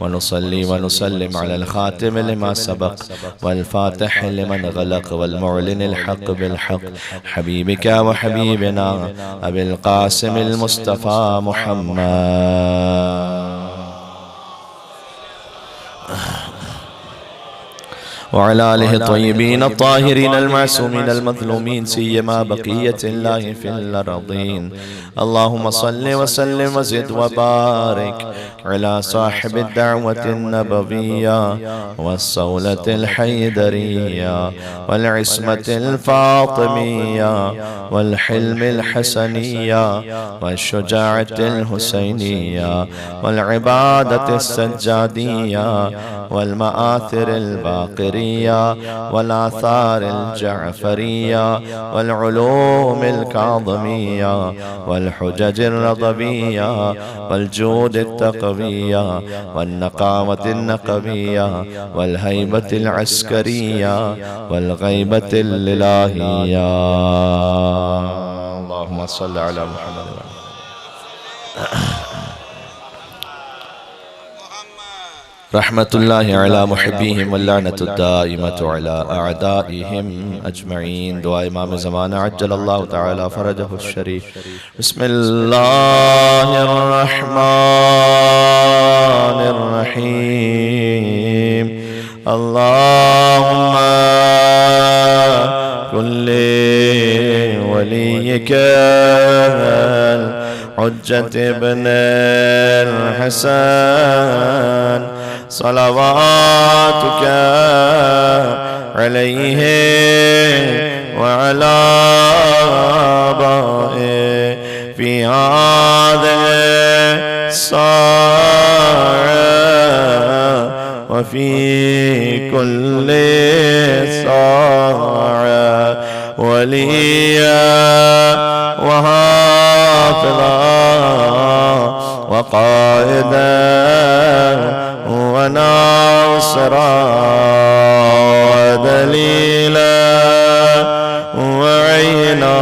वनुसल्ली वनुसल्लिम अलल खातिम लिमा सबक वल फातिह लिमन गलक वल मुअलिनिल हक़ बिल हक़ हबीबिका व हबीबिना अबिल क़ासिमिल मुस्तफ़ा मुहम्मद वअला आलिहि तय्यबीन अत्ताहिरीन अलमासूमीन अलमज़लूमीन सियमा बक़ियतिल्लाहि फिल अर्ज़ीन अल्लाहुम्मा सल्लि व सल्लिम व ज़िद व बारिक अला साहिबिद दअवतिन नबविय्या वस्सौलतिल हैदरिय्या वल इस्मतिल फ़ातिमिय्या वल हिल्मिल हसनिय्या वश्शुजाअतिल हुसैनिय्या वल इबादतिस सज्जादिय्या वल मआथिरिल बाक़िरिय्या वल आसारिल जअफरिय्या वल उलूमिल काज़िमिय्या वल हुज्जजिर रज़विय्या वल जूदित तक़विय्या वल नक़ावतिन नक़विय्या वल हैबतिल अस्करिय्या वल ग़ैबतिल इलाहिय्या अल्लाहुम्मा सल्लि अला मुहम्मद रहमतुल्लाहि अला मुहिब्बिहिम वल्लअनतु दाइमतु अला अअदाइहिम अजमईन। दुआ इमाम ज़माना अज्जलल्लाहु तआला फरजहु शरीफ। बिस्मिल्लाहिर रहमानिर रहीम। अल्लाहुम्मा कुल्ली वलिय्यिका हुज्जत इब्नुल हसन सलवातुका अलैहि व अला आबाए फी हाज़िहि साअह व फी कुल्ली साअह वलिया व हाफ़िज़ा व क़ाइदन व नासिरा व दलीला व ऐना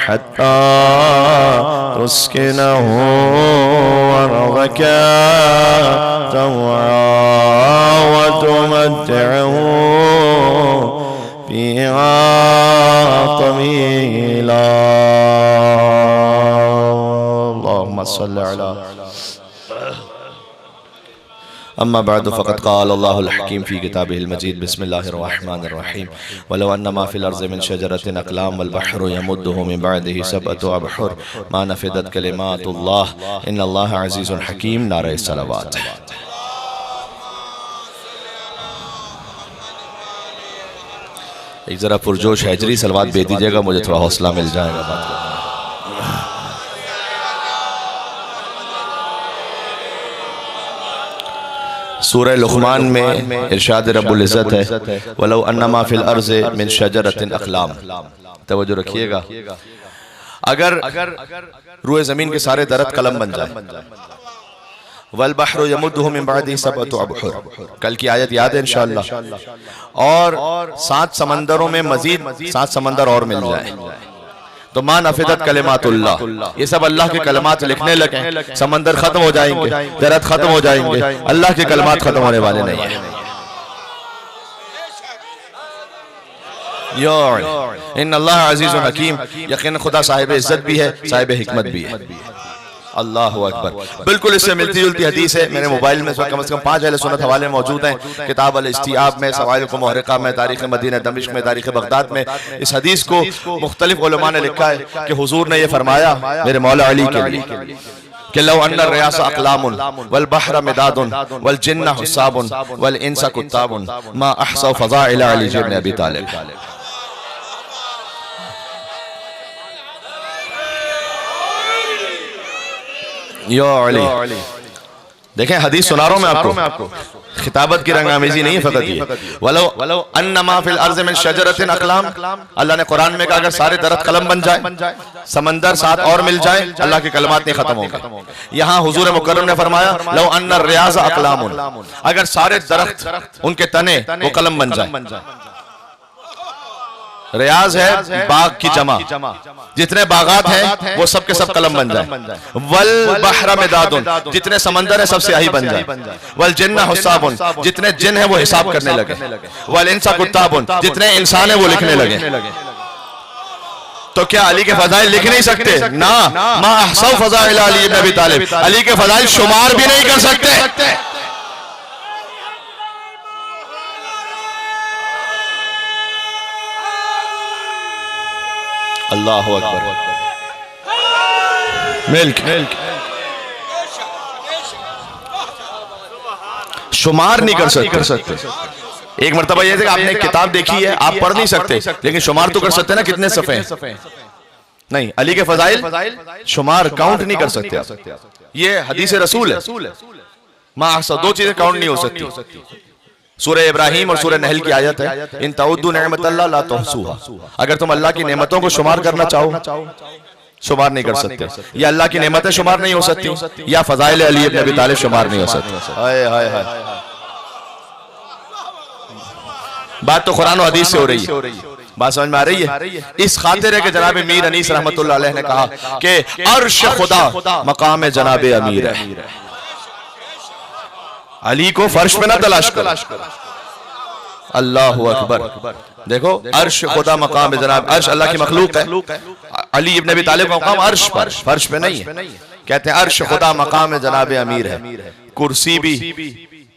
हत्ता तुस्किनहु अर्ज़का तवआ व तुमत्तिअहु फ़ीहा तवीला। अल्लाहुम्मा सल्लि अला अम्मा बअद फ़क़द क़ाल अल्लाहुल हकीम फ़ी किताबिहिल मजीद बिस्मिल्लाहिर रहमानिर रहीम वलौ अन्ना मा फ़िल अर्ज़ि मिन शजरतिन अक़लाम वल बहरु यमुद्दुहु मिन बअदिही सबअतु अबहुर मा नफ़िदत कलिमातुल्लाह इन्नल्लाहा अज़ीज़ुन हकीम। नारे सलावत। एक ज़रा पुरजोश हैजरी सलवात भेज दीजिएगा, मुझे थोड़ा हौसला मिल जाएगा बात करने। सूरह लुक़मान में इरशाद रब्बुल इज़्ज़त है वलौ अन्ना मा फ़िल अर्ज़ि मिन शजरतिन अक़लाम। तवज्जो रखिएगा, अगर रूए ज़मीन के सारे दरख्त कलम बन जाए, वल बहरु यमुद्दुहु मिन बअदिही सबअतु अबहुर, कल की आयत याद है इंशाअल्लाह, और 7 समंदरों में मजीद 7 समंदर और मिल जाए तो मा नफ़िदत कलिमातुल्लाह, ये सब अल्लाह के कलमात लिखने लगे, समंदर खत्म हो जाएंगे, दरख्त खत्म हो जाएंगे, अल्लाह के कलमात खत्म होने वाले नहीं है। इन्नल्लाह अज़ीज़ुन हकीम, यकीन खुदा साहिब इज्जत भी है, साहिब हिकमत भी है। अल्लाहु अकबर। बिल्कुल इससे मिलती जुलती हदीस है, मेरे मोबाइल में कम से कम 5 अहले सुन्नत हवाले मौजूद हैं, किताब अल इस्तिआब में, सवाइल को मुहर्रिका में, तारीख़ मदीना दमिश्क में, तारीख़ बगदाद में। इस हदीस को मुख्तलिफ उलमा ने लिखा है कि हुजूर ने यह फरमाया मेरे मौला अली के लिए कि लौ अन्ना रियासा अक़लामुन वल बहर मिदादुन वल जिन्ना हुस्साबुन वल इंसा कुत्ताबुन मा अहसा फ़ज़ाइल अली इब्न अबी तालिब। यो अली, देखें हदीस सुना रहा हूं मैं आपको, खिताबत की रंगामेजी नहीं है फकत ये। वलो अन्नमा फिल अर्ज़ मिन शजरतिन अक़लाम, अल्लाह ने कुरान में कहा अगर सारे दरख्त कलम बन जाए, समंदर 7 और मिल जाए, अल्लाह के कलमात नहीं खत्म होंगे। यहाँ हुजूर मुकर्रम ने फरमाया लौ अन्ना रियाज़ अक़लामुन, अगर सारे दरख्त उनके तने वो कलम बन जाए, रियाज है बाग की जमा, जितने बागात हैं वो सब के सब कलम बन जाए। वल बहरा मिदादुन, जितने समंदर है सब स्याही बन जाए। वल जिन्ना हुसाबुन, जितने जिन है वो हिसाब करने लगे। वल इंसा कुत्ताबुन, जितने इंसान है वो लिखने लगे। तो क्या अली के फजाइल लिख नहीं सकते? ना, मा अहसन फजाइल अली इब्न अबी तालिब, अली के फजाइल शुमार भी नहीं कर सकते। अल्लाह अकबर। मिल्क शुमार नहीं कर सकते। एक मर्तबा ये कि आपने एक किताब देखी है, आप पढ़ नहीं सकते, लेकिन शुमार तो कर सकते ना कितने सफ़े हैं। नहीं, अली के फजाइल शुमार काउंट नहीं कर सकते। ये हदीस रसूल है। मां दो चीजें काउंट नहीं हो सकती। सूरह इब्राहिम और सूरह नहल की आयत है, इन तउद्दू निअमतल्लाह ला तुहसूहा। अगर तुम अल्लाह की नेमतों को शुमार करना चाहो, शुमार नहीं कर सकते। या अल्लाह की नेमतें शुमार नहीं हो सकती, या फजाइल अली इब्न अबी तालिब शुमार नहीं हो सकती। हाय हाय हाय, बात तो कुरान और हदीस से हो रही है। बात समझ में आ रही है? इस खातिर है कि जनाब मीर अनीस रहमतुल्लाह अलैह ने कहा कि अर्श खुदा मकाम जनाब अमीर है। अली को फर्श पे ना तलाश करो। अल्लाह अकबर। देखो, अर्श खुदा मकाम जनाब, अर्श अल्लाह की मखलूक है। अली इब्न अबी तालिब का मकाम अर्श पर, फर्श पे नहीं है। कहते हैं अर्श खुदा मकाम जनाब अमीर है। कुर्सी भी,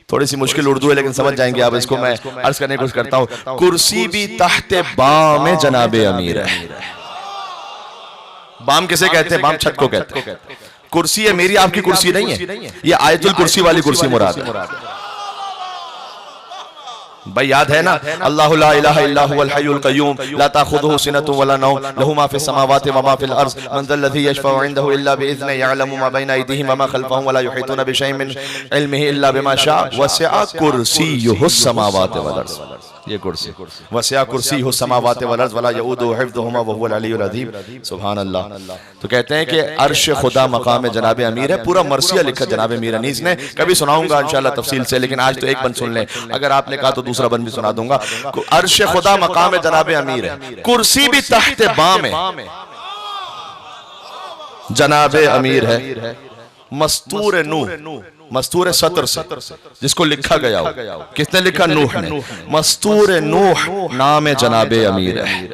थोड़ी सी मुश्किल उर्दू है लेकिन समझ जाएंगे आप इसको, मैं अर्ज करने की कोशिश करता हूं। कुर्सी भी तहते बाम जनाब अमीर है। बाम किसे कहते हैं? बाम छत को कहते हैं। कुर्सी है मेरी, आपकी कुर्सी नहीं है। ये आयतुल कुर्सी वाली कुर्सी मुराद है। भाई याद है ना, अल्लाहु ला इलाहा इल्ला हुवल हय्युल क़य्यूम ला ताख़ुज़ुहु सिनतुन वला नौम लहु मा फ़िस समावाति व मा फ़िल अर्ज़ मन ज़ल्लज़ी यशफ़अु इंदहु इल्ला बिइज़्निही यअलमु मा बैना अयदीहिम व मा ख़ल्फ़हुम व ला युहीतूना बिशैइन मिन इल्मिही इल्ला बिमा शाअ वसिअ कुर्सियुहुस समावाति वल अर्ज़। ये कुर्सी, वसिअ कुर्सियुहुस समावाति वल अर्ज़ वला यऊदुहु हिफ़्ज़ुहुमा व हुवल अलियुल अज़ीम। सुभान अल्लाह। तो कहते हैं कि अर्श खुदा मकाम जनाब अमीर है। पूरा मरसिया लिखा जनाब मीर अनीस ने, कभी सुनाऊंगा इंशाअल्लाह तफसील से, लेकिन आज तो एक बंद सुन लें। अगर आपने कहा तो दूसरा बंद भी सुना दूंगा। अर्श खुदा मकाम जनाब अमीर है, कुर्सी भी तहत बाम है, जनाब अमीर है। मस्तूर नूह, मस्तूर सतर से, जिसको लिखा गया हो। किसने लिखा? नूह ने। मस्तूर नूह नाम जनाब अमीर है।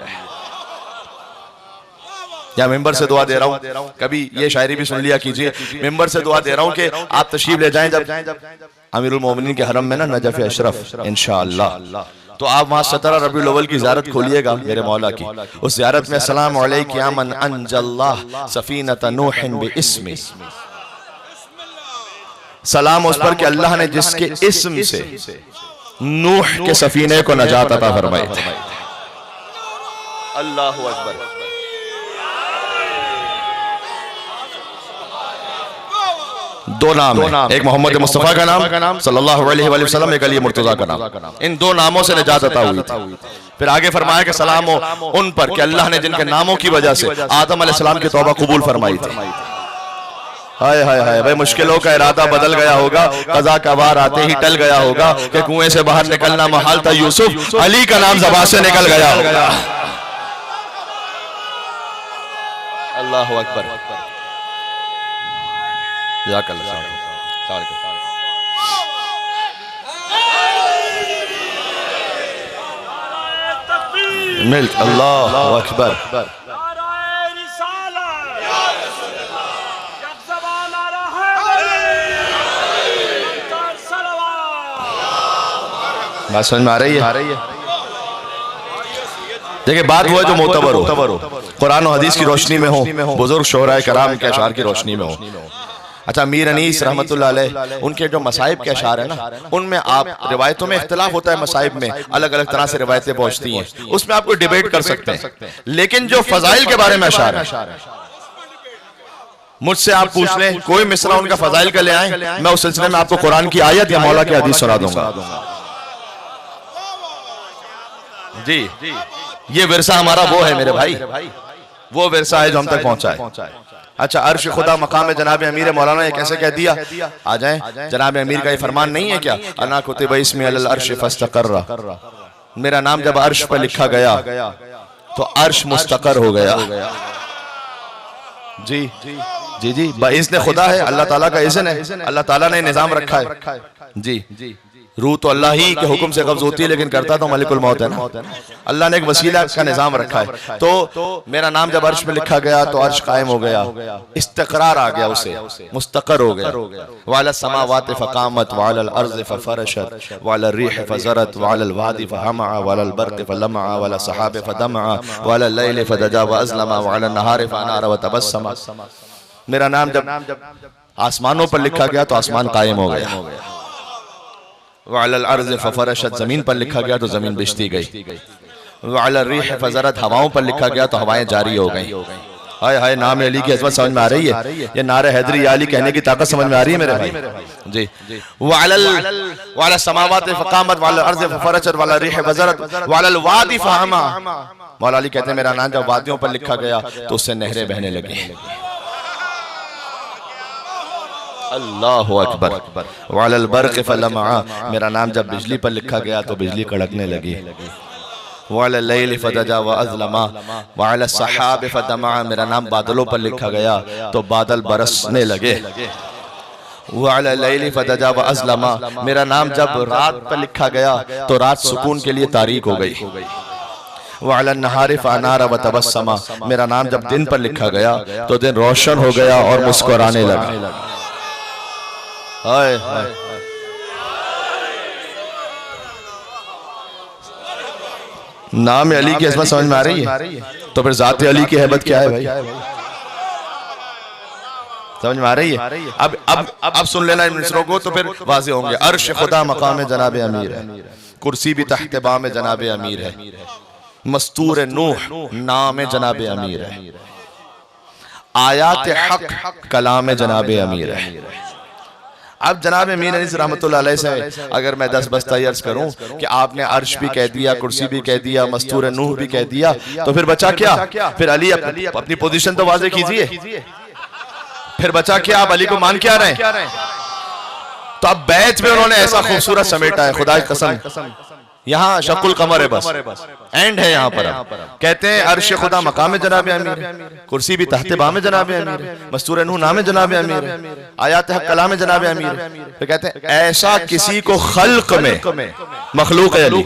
या मेंबर से दुआ दे रहा हूं, कभी ये शायरी भी सुन लिया कीजिए। मेंबर से दुआ दे रहा हूं कि आप तशरीफ ले जाएं जब अमीरुल मोमिनीन के हरम में ना, नजफ अशरफ इंशाअल्लाह, तो आप वहां 17 रबीउल अव्वल की ज़ियारत खोलिएगा मेरे मौला की। उस ज़ियारत में अस्सलामु अलैका या मन अंजल्लाह सफीनत नूहिन बिइस्मी, सलाम उस पर कि अल्लाह ने जिसके इस्म से नूह के सफीने को नजात अता फरमाई। अल्लाहु अकबर। दो नाम है, एक मोहम्मद मुस्तफा का नाम सल्लल्लाहु अलैहि वसल्लम, एक अली मुर्तजा का नाम। इन दो नामों से निजात अता हुई थी। फिर आगे फरमाया कि सलाम हो उन पर कि अल्लाह ने जिनके नामों की वजह से आदम अलैहिस्सलाम की तौबा कबूल फरमाई थी। हाय हाय हाय, भाई मुश्किलों का इरादा बदल गया होगा, कज़ा का वार आते ही टल गया होगा कि कुएं से बाहर निकलना महाल था। यूसुफ, अली का नाम ज़बान से निकल गया होगा। अल्लाहु अकबर। मिल्क अल्लाहु अकबर। बात समझ में आ रही है? देखिए, बात वो है जो मोतबर हो, कुरान और हदीस की रोशनी में हो, बुजुर्ग शोहराए कराम के अशार की रोशनी में हो। अच्छा, मीर अनीस रहमतुल्लाह अलैह, उनके जो मसाइब के अशार है ना, उनमें आप रिवायतों में इख्तिलाफ होता है, मसाइब में अलग अलग तरह से रिवायतें पहुंचती हैं, उसमें आपको डिबेट कर सकते हैं। लेकिन जो फजाइल के बारे में अशार है, मुझसे आप पूछ लें कोई मिसरा उनका फजाइल का ले आए, मैं उस सिलसिले में आपको कुरान की आयत या मौला की हदीस सुना दूंगा। जी, ये विरसा हमारा वो है मेरे भाई, वो विरसा है जो हम तक पहुंचा है। अच्छा, अर्श खुदा मकाम जनाब अमीर मौलाना ये कैसे कह दिया? आ जाएं, जनाब अमीर का ये फरमान नहीं है क्या? अना कुतिबा इस्मी अलल अर्श फस्तक़र्रा, मेरा नाम जब अर्श पर लिखा गया तो अर्श मुस्तकर हो गया। जी जी जी, बाइज़्न खुदा है, अल्लाह ताला का इज़्न है, अल्लाह ताला ने निज़ाम रखा है। जी, रूह तो अल्लाह ही के हुक्म से कब्ज होती है, लेकिन करता तो मलिकुल मौत है ना। अल्लाह ने एक वसीला का निज़ाम रखा है। तो मेरा नाम जब अर्श में लिखा गया तो अर्श कायम हो गया, इस्तक़रार आ गया, उसे मुस्तक़र हो गया। वाला समावात फ़क़ामत वालल अर्ज़ फ़फ़रशत वाला रिह फ़ज़रत वालल वादी फ़हमा वालल बर्क़ फ़लमा वाला सहाब फ़दमा वाला लैल फ़दजा वअज़लमा वाला नहार फ़अनार वतबस्समा। मेरा नाम जब आसमानों पर लिखा गया तो आसमान कायम हो गया। वालल अर्ज़ फ़फ़रशत, जमीन पर लिखा गया तो जमीन बिछती गई। वालल रिह फ़ज़रत, हवाओं पर लिखा गया तो हवाएं जारी हो गई। हाय हाय, नाम अली की अज़मत समझ में आ रही है? ये नारे हैदरी अली कहने की ताकत समझ में आ रही है मेरे भाई? जी। वाला समावात फ़क़ामत वाला अर्ज़ फ़फ़रशत वाला रिह फ़ज़रत वालल वादी फ़हमा। मौला अली कहते हैं मेरा नाम जब वादियों पर लिखा गया तो उससे नहरें बहने लगी। अल्लाहु अकबर। वालल बर्क़ फ़लमा, मेरा नाम जब बिजली पर लिखा गया तो बिजली कड़कने लगी। वाला लैल फ़दजा वअज़लमा वाला सहाब फ़दमा, मेरा नाम बादलों पर लिखा गया तो बादल बरसने लगे। वाला लैल फ़दजा वअज़लमा, मेरा नाम जब रात पर लिखा गया तो रात सुकून के लिए तारीक हो गई। वाला नहार फ़अनार वतबस्समा, मेरा नाम जब दिन पर लिखा गया तो दिन रोशन हो गया और मुस्कुराने लगा। हाय हाय, नाम अली की अज़मत समझ में आ रही है? तो फिर ज़ात अली की हैबत क्या है भाई? समझ में आ रही है? अब सुन लेना इन मिसरों को तो फिर वाज़े होंगे। अर्श खुदा मकाम जनाब अमीर है, कुर्सी भी तहत बाम जनाब अमीर है, मस्तूर नूह नाम जनाब अमीर है, आयात हक कलाम जनाब अमीर है। अब जनाब मीर अनीस रहमतुल्लाह अलैह से अगर मैं 10 बस्ता अर्ज करूं कि आपने अर्श भी कह दिया, कुर्सी भी कह दिया, मस्तूर नूह भी कह दिया, तो फिर बचा क्या? फिर अली अपनी पोजीशन तो वाज़े कीजिए। फिर बचा क्या? आप अली को मान क्या रहे हैं? तो अब बैत में उन्होंने ऐसा खूबसूरत समेटा है, खुदा की कसम। यहाँ शकुल कमर है, बस एंड है यहाँ पर। कहते हैं अर्श खुदा मकाम जनाब अमीर है, कुर्सी भी तहत बाम जनाब अमीर है, मस्तूर नूह नाम जनाब अमीर है, आयात हक कलाम जनाब अमीर है। फिर कहते हैं ऐसा किसी को खल्क में, मखलूक है अली,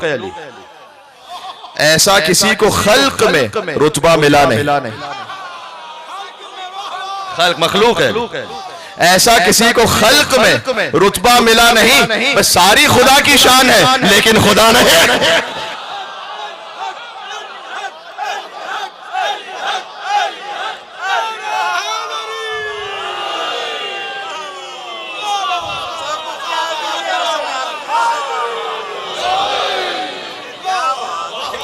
ऐसा किसी को खल्क में रुतबा मिला नहीं। खल्क मखलूक है, ऐसा किसी को खल्क में रुतबा मिला नहीं। बस सारी खुदा की शान है लेकिन खुदा नहीं।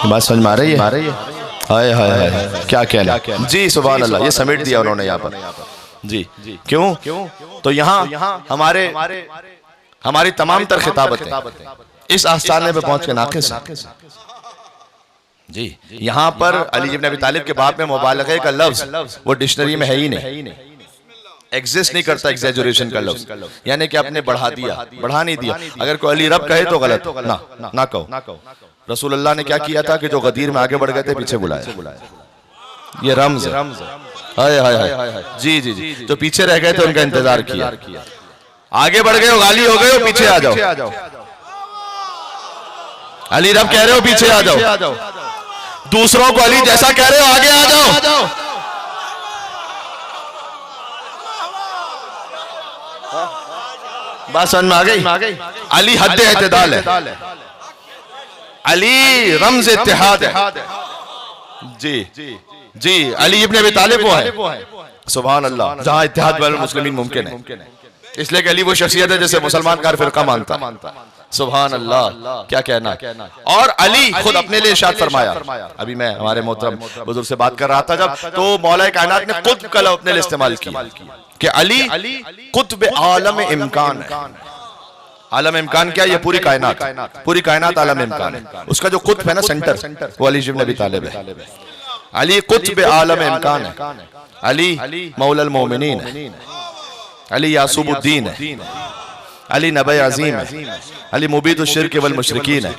बात समझ में आ रही है? हाय हाय हाय, क्या कहना जी, सुभान अल्लाह। ये समेट दिया उन्होंने यहाँ पर जी। क्यों? तो यहाँ हमारी तमाम तर खिताबतें इस आस्थाने पे पहुंच के नाक़िस हैं जी। यहाँ पर अली इब्न अबी तालिब के बाप में मुबालगे का लफ्ज वो डिक्शनरी में है ही नहीं, एग्जिस्ट नहीं करता एग्जैजुरेशन का लफ्ज, यानी कि आपने बढ़ा नहीं दिया। अगर कोई अली रब कहे तो गलत ना कहो। रसूलुल्लाह ने क्या किया था कि जो गदीर में आगे बढ़ गए थे पीछे बुलाया, ये रम्ज है। हाय हाय हाय, जी जी जी, जो पीछे रह गए थे उनका इंतजार किया, आगे बढ़ गए हो, गाली हो गए हो, पीछे आ जाओ। अली रब कह रहे हो पीछे आ जाओ, दूसरों को अली जैसा कह रहे हो आगे आ जाओ। बात समझ में आ गई? अली हद इत्तेदाल है, अली रम्ज इत्तिहाद है जी जी। अली इब्न अबी तालिब वो है, सुभान अल्लाह, जहां इत्तिहाद बैनुल मुस्लिमीन मुमकिन है। इसलिए कि अली वो शख्सियत है जैसे मुसलमान का फिरका मानता। सुभान अल्लाह, क्या कहना। और अली खुद अपने लिए इरशाद फरमाया, अभी मैं हमारे मोहतरम बुजुर्ग से बात कर रहा था जब, तो मौला कायनात ने खुद का लफ्ज़ अपने लिए इस्तेमाल किया कि अली कुतुब आलम इम्कान है। आलम इम्कान क्या? ये पूरी कायनात आलम इम्कान है। उसका जो कुतुब है ना, सेंटर, वो अली इब्न अबी तालिब है। अली कुतुब आलम इम्कान है, अली मौलल मोमिनीन है, अली यासूबुद्दीन है, अली नबी अजीम है, अली मुबीदुश शिर्क वल मुशरिकीन है,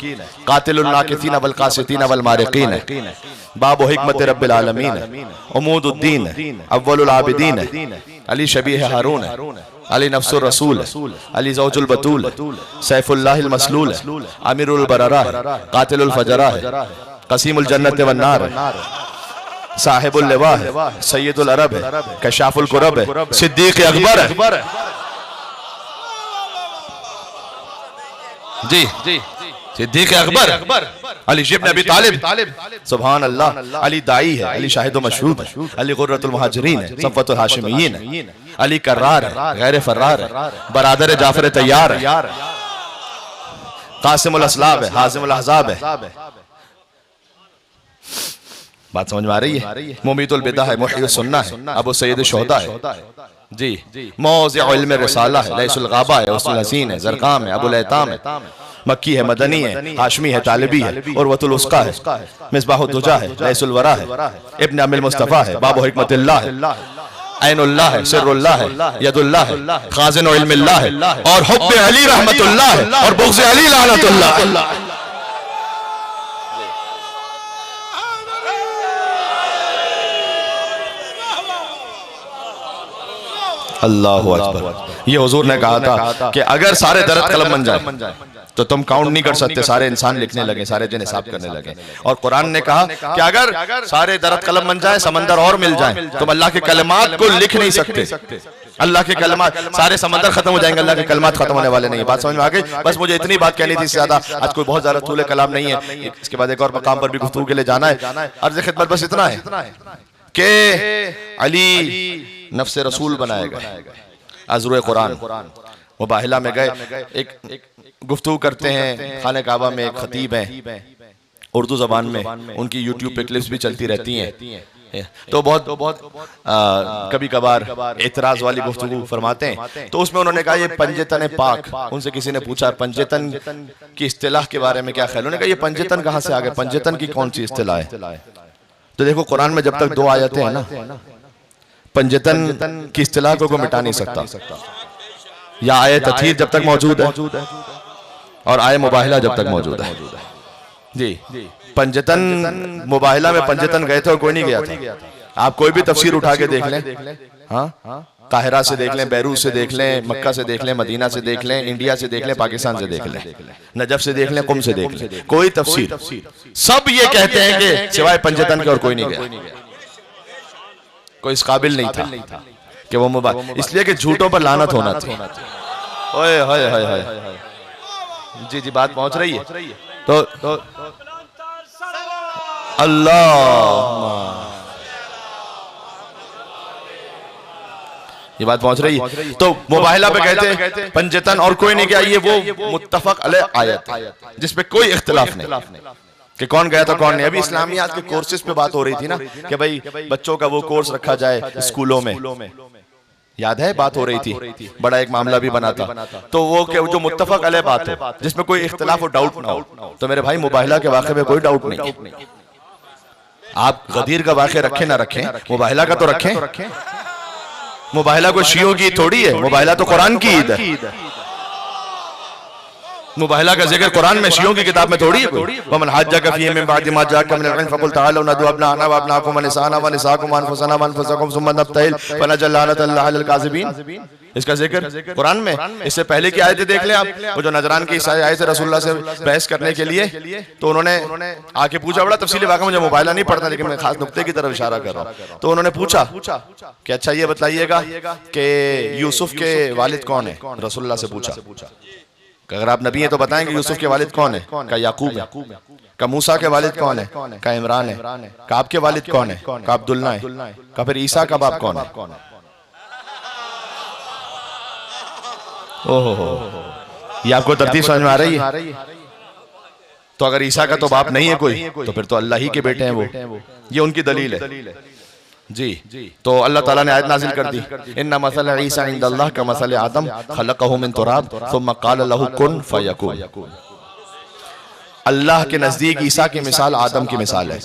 कातिलुन नाकिसीन वल कासितीन वल मारिकीन है, बाबु हिकमत रब्बिल आलमीन है, उमूदुद्दीन है, अव्वलुल आबिदीन है, अली शबीह हारून है, अली नफ्सुर रसूल है, अली ज़ौजुल बतूल है, सैफुल्लाहिल मसलूल है, अमीरुल बररा है, कातिलुल फजरा है, कसीमुल जन्नत वन नार है, साहिबुल लिवा है, सैयदुल अरब है, कशाफुल कुरब है, सिद्दीक अकबर है। जी सिद्दीक अकबर, अली इब्न अबी तालिब, सुभान अल्लाह, अली दाई है, अली शाहिद मशहूद है, अली गुर्रतुल मुहाजिरीन है, सफ़वतुल हाशिमीयीन है, अली कर्रार है, गैर फर्रार है, बरादर जाफर तैयार है, कासिमुल असलाब है, हाजिमुल अहज़ाब है। बात समझ में आ रही है? मुमीतुल बिदा है, मुहय्युस सुन्ना है, अबू सैयद शुहदा है। जी मौज़िउ इल्म रिसाला है, लैसुल गाबा है, उसूल हसीन है, ज़रक़ाम है, अबुल ऐताम है, मक्की है, मदनी है, हाशमी है, तालिबी है, उर्वतुल उस्का है, मिसबाहुद दुजा है, लैसुल वरा है, इब्न अमिल मुस्तफ़ा है, बाबु हिकमतिल्लाह है, ऐनुल्लाह है, सिर्रुल्लाह है, यदुल्लाह है, खाज़िनु इल्मिल्लाह है, और हुब्बे अली रहमतुल्लाह है, और बुग़्ज़े अली लानतुल्लाह है। अल्लाहु अकबर। ये हुजूर ने कहा था कि अगर सारे दरद कलम बन जाए तो तुम काउंट नहीं कर सकते, सारे इंसान लिखने लगे, सारे दिन हिसाब करने लगे। और कुरान ने कहा कि अगर सारे दरद कलम बन जाए, समंदर और मिल जाए, तुम अल्लाह के कलमात को लिख नहीं सकते। अल्लाह के कलमात, सारे समंदर खत्म हो जाएंगे, अल्लाह के कलमात खत्म होने वाले नहीं है। बात समझ में आ गई? बस मुझे इतनी बात कहनी थी, ज्यादा आज कोई बहुत ज्यादा तूले कलाम नहीं है, इसके बाद एक और मकाम पर भी गुफ्तगू के लिए जाना है। अर्ज़ खिदमत बस इतना है कि अली नफ्स रसूल बनाया गया, अज़रुए कुरान। मुबाहिला में गए, एक गुफ्तगू करते हैं, खाने काबा में एक खतीब हैं, उर्दू जबान में, उनकी यूट्यूब पे क्लिप्स भी चलती रहती हैं, तो बहुत कभी कभार एतराज वाली गुफ्तगू फरमाते हैं। तो उसमें उन्होंने कहा ये पंजेतन पाक, उनसे किसी ने पूछा पंजेतन की इस्तिलाह के बारे में क्या ख्याल। उन्होंने कहा ये पंजेतन कहाँ से आ गए, पंजेतन की कौन सी इस्तिलाह है? तो देखो कुरान में जब तक दो आयतें हैं ना, पंजेतन की इस्तिलाह को मिटा नहीं सकता। या आये तथीर जब तक मौजूद है और आये मुबाहिला जब तक मौजूद है। जी पंजेतन, मुबाहिला में पंजेतन गए थे और कोई नहीं गया था। आप कोई भी तफसीर उठा के देख लें, हाँ काहिरा से देख लें, बैरूत से देख लें, मक्का से देख लें, मदीना से देख लें, इंडिया से देख लें, पाकिस्तान से देख लें, नजफ से देख लें, कुम से देख लें, कोई तफसीर, सब ये कहते हैं कि सिवाय पंजेतन के और कोई नहीं गया। कोई इस काबिल नहीं था कि वो मुबाहिला, इसलिए कि झूठों पर लानत होना थी। ओए हाय हाय हाय, जी जी बात पहुंच रही है। तो अल्लाह, ये बात पहुंच रही है। तो मुबाहिला पे कहते पंजेतन और कोई नहीं गया, ये वो मुत्तफक अलैह आयत है जिसपे कोई इख्तिलाफ नहीं कि कौन गया था कौन नहीं। अभी इस्लामियात के कोर्सेज पे बात हो रही थी ना कि भाई बच्चों का वो कोर्स रखा जाए स्कूलों में, याद है बात हो रही थी, बड़ा एक मामला भी बना था। तो वो जो मुत्तफक अलैह बात हो, जिसमें कोई इख्तिलाफ हो, डाउट ना हो, तो मेरे भाई मुबाहिला के वाक़े में कोई डाउट नहीं। आप गदीर का वाक़े रखें ना रखें, मुबाहिला का तो रखें। मुबाहिला कोई शियों की थोड़ी है, मुबाहिला तो कुरान की ईद है। मुबाहिला का जिक्र कुरान में, शियों की किताब में थोड़ी है। वमन हज्जक फीहि मिन बअदि मा जाअका मिनल इल्म फकुल तआलू नदउ अब्नाअना व अब्नाअकुम व निसाअना व निसाअकुम व अनफुसना व अनफुसकुम सुम्मा नब्तहिल फनजअल लानतल्लाहि अलल काज़िबीन। इसका जिक्र कुरान में। इससे पहले की आयतें देख लें आप, वो जो नजरान की ईसाई आए थे रसूलुल्लाह से बहस करने के लिए, तो उन्होंने आके पूछा, बड़ा तफसीली वाक़ा, मुझे मुबाहिला नहीं पढ़ता लेकिन मैं खास नुक्ते की तरफ इशारा कर रहा हूँ। तो उन्होंने पूछा कि अच्छा ये बताइएगा कि यूसुफ के वालिद कौन है? रसूलुल्लाह से पूछा, अगर आप नबी हैं तो बताएंगे यूसुफ के वालिद कौन है? का याकूब है। का मूसा के वालिद कौन है? का इमरान है। का आपके वालिद कौन है? का अब्दुल्ला है। का फिर ईसा का बाप कौन है? ओहो, ये आपको तरतीब समझ में आ रही है? तो अगर ईसा का तो बाप नहीं है कोई, तो फिर तो अल्लाह ही के बेटे हैं वो। ये उनकी दलील है जी। तो अल्लाह ताला ने आयत नाजिल कर दी, इन्ना मसल ईसा इंदल्लाह का मसल आदम खलक़हु मिन तुराब सुम्मा क़ाल लहु कुन फयकुन। अल्लाह के नजदीक ईसा की मिसाल आदम की मिसाल है।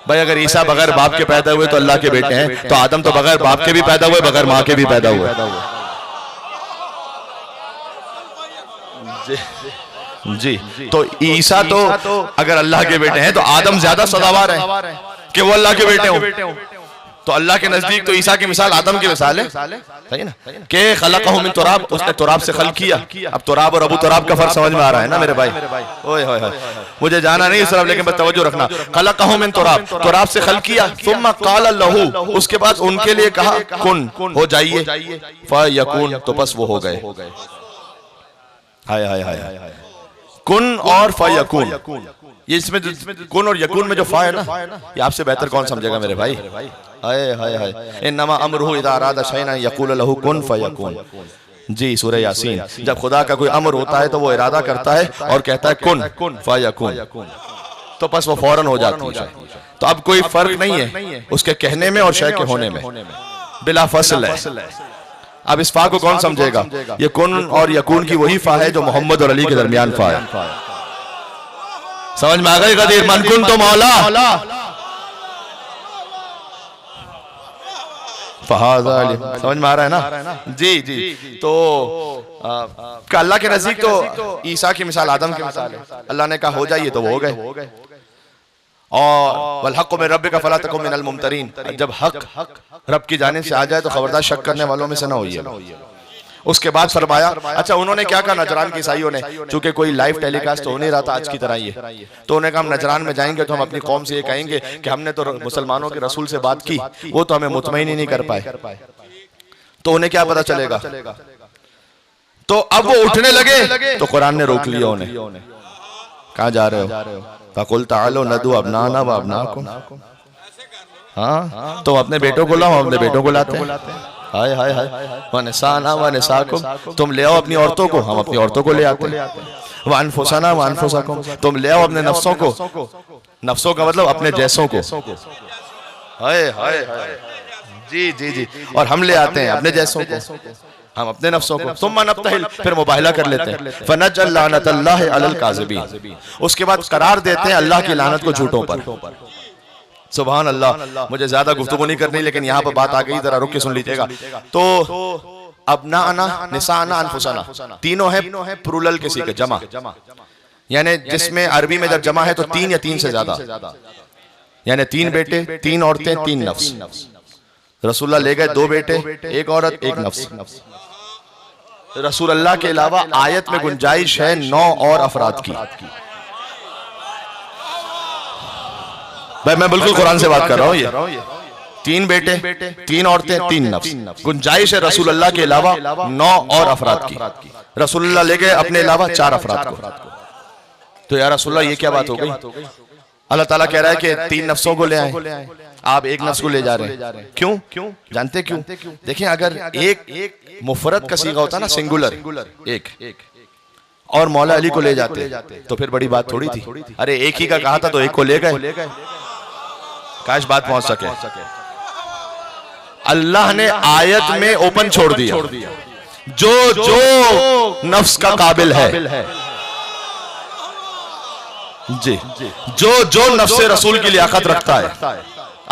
भाई अगर ईसा बगैर बाप के पैदा हुए तो अल्लाह के बेटे हैं, तो आदम तो बगैर बाप के भी पैदा हुए, बगैर माँ के भी पैदा हुए। जी तो ईसा तो अगर अल्लाह के बेटे हैं तो आदम ज्यादा सदावार है कि वो अल्लाह के बेटे हों। तो अल्लाह के नजदीक तो ईसा की मिसाल आदम की मिसाल है, सही ना, के खलक़हु मिन तुराब, उसने तुराब से खल्क़ किया। अब तुराब और अबू तुराब का फर्क समझ में आ रहा है ना मेरे भाई? ओए होए होए, मुझे जाना नहीं इस तरफ, लेकिन बस तवज्जो रखना। खलक़हु मिन तुराब, तुराब से खल्क़ किया। सुम्मा क़ाल लहू, उसके बाद उनके लिए कहा कुन, हो जाइए, फयकून, तो बस वो हो गए। हाय हाय हाय, कुन और फयकून, ये इसमें कुन और यकून में जो फा है ना, ये आपसे बेहतर कौन समझेगा मेरे भाई? हाय हाय हाय, इन्नमा अमरुहु इज़ा अरादा शैअन यक़ूलु लहू कुन फयकून। जी सूरह यासीन, जब खुदा का कोई अमर होता है तो वो इरादा करता है और कहता है कुन फयकून, तो बस वो फौरन हो जाती है। तो अब कोई फर्क नहीं है उसके कहने में और शय के होने में, बिला फसल है। अब इस फा को कौन समझेगा? ये कुन और यकून की वही फा है जो मोहम्मद और अली के दरमियान फा है। समझ में आ गई गदीर? मन कुन तो मौला फहाज़ा अली, समझ में आ रहा है ना? जी जी, तो अल्लाह के नजदीक तो ईसा की मिसाल आदम की मिसाल है। अल्लाह ने कहा हो जाइए तो वो हो गए। और वल हक़्क़ु मिन रब्बिका फला तकुन मिनल मुमतरीन, जब हक रब की जानिब से आ जाए तो खबरदार शक करने वालों में से ना होइए। उसके बाद फरमाया, अच्छा उन्होंने क्या कहा नजरान के ईसाइयों ने, चूंकि कोई लाइव टेलीकास्ट तो हो नहीं रहा था आज की तरह ये, तो उन्होंने कहा हम नजरान में जाएंगे तो हम अपनी कौम से ये कहेंगे कि हमने तो मुसलमानों के रसूल से बात की, वो तो हमें मुतमईन ही नहीं कर पाए, तो उन्हें क्या पता चलेगा? तो अब वो उठने लगे तो कुरान ने रोक लिया उन्हें। कहाँ जा रहे हो? फकुल तालो नदू अबनाना व अबनाकुम, हाँ तुम अपने बेटों को लाओ, हम अपने बेटों को लाते हैं। हाय हाय हाय, व निसाना व निसाकुम, तुम ले आओ अपनी औरतों को, हम अपनी औरतों को ले आते हैं। व अनफुसना व अनफुसकुम, तुम ले आओ अपने नफ्सों को, नफ्सों का मतलब अपने जैसों को। हाय हाय हाय, जी जी जी, और हम ले आते हैं अपने जैसों को, हम अपने नफ्सों को। सुम्मा नब्तहिल, फिर मुबाहिला कर लेते हैं। फनजअल लानतल्लाहि अलल काज़िबीन, उसके बाद करार देते हैं अल्लाह की लानत को झूठों पर। सुभान अल्लाह, मुझे ज्यादा गुफ्तगू नहीं करनी, लेकिन यहाँ पर बात आ गई, जरा रुक के सुन लीजिएगा। तो अबनाना, निसाना, अनफुसना, तीनों है प्लूरल किसी के, जमा, यानी जिसमें अरबी में जब जमा है तो तीन या तीन से ज्यादा, यानी तीन बेटे, तीन औरतें, तीन नफ्स। रसूलुल्लाह ले गए दो बेटे, एक औरत, एक नफ्स। रसूल अल्लाह के अलावा आयत में गुंजाइश है 9 और अफराद की। भाई मैं बिल्कुल कुरान से बात कर रहा हूँ, ये तीन बेटे, तीन औरतें, तीन नफ्स, गुंजाइश है रसूल अल्लाह के अलावा 9 और अफराद की। रसूलुल्लाह ले गए अपने अलावा 4 अफराद को। तो यार रसूलुल्लाह ये क्या बात हो गई? अल्लाह ताला कह रहा है कि 3 नफ्सों को ले आए, आप एक नफ्स को ले जा रहे हैं। क्यों? जानते क्यों? देखिए अगर एक मुफरद का सीगा होता ना, सिंगुलर एक, और मौला अली को ले जाते तो फिर बड़ी बात थोड़ी थी। अरे एक ही का कहा था तो एक को ले गए, काश बात पहुंच सके। अल्लाह ने आयत में ओपन छोड़ दिया, जो नफ्स का काबिल है, जी, जो नफ्स रसूल की लियाकत रखता है,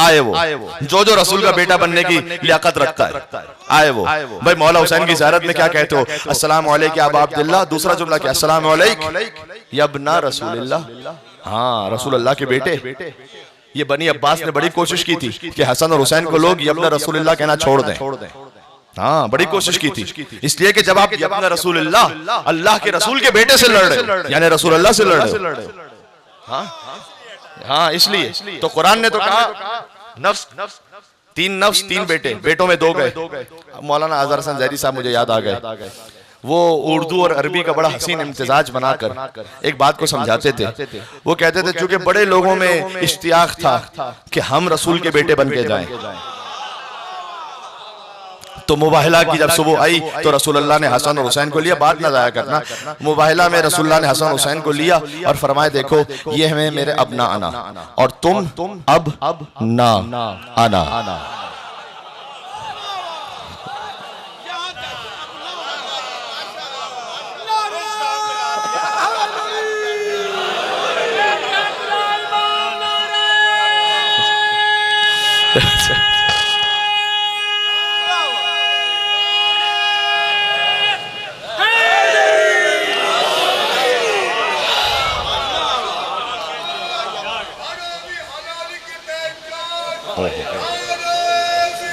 आए वो, जो रसूल का बेटा बनने की लियाकत रखता है, आए वो। भाई मौला हुसैन की ज़ियारत में क्या कहते हो? अस्सलाम वालेकुम या अबा अब्दुल्लाह। दूसरा जुमला क्या? अस्सलाम वालेकुम या इब्ना रसूलिल्लाह। हाँ, रसूल अल्लाह के बेटे। ये बनी अब्बास ने बड़ी कोशिश की थी कि हसन और हुसैन को लोग यब्ना रसूलिल्लाह कहना छोड़ दें। हाँ, बड़ी कोशिश की थी, इसलिए कि जब आप यब्ना रसूलिल्लाह, अल्लाह के रसूल के बेटे से लड़ रहे, यानी रसूल अल्लाह से लड़ रहे, हाँ इसलिए तो कुरान ने तो कहा नफ्स, तीन नफ्स, तीन बेटे, बेटों में 2 गए। मौलाना अजहर हसन ज़ैदी साहब मुझे याद आ गए, वो उर्दू और अरबी का बड़ा हसीन इम्तिजाज बनाकर एक बात को समझाते थे। वो कहते थे चूंकि बड़े लोगों में इश्तियाक था कि हम रसूल के बेटे बन के जाएं, तो मुबाहिला की जब सुबह आई तो रसूलुल्लाह ने हसन और हुसैन को लिया। बात ना जाया करना, मुबाहिला में रसूलुल्लाह ने हसन और हुसैन को लिया और फरमाए देखो ये हमें मेरे अपना आना और तुम अब ना आना।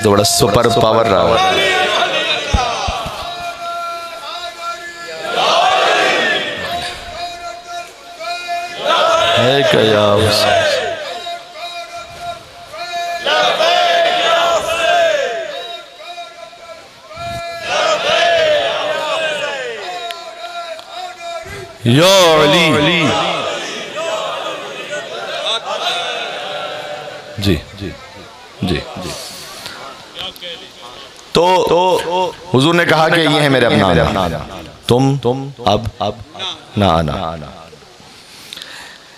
तो बड़ा सुपर पावर रहा है क्या या अली जी जी जी जी। तो हुजूर ने कहा कि ये है मेरे अपना, तुम अब ना आना।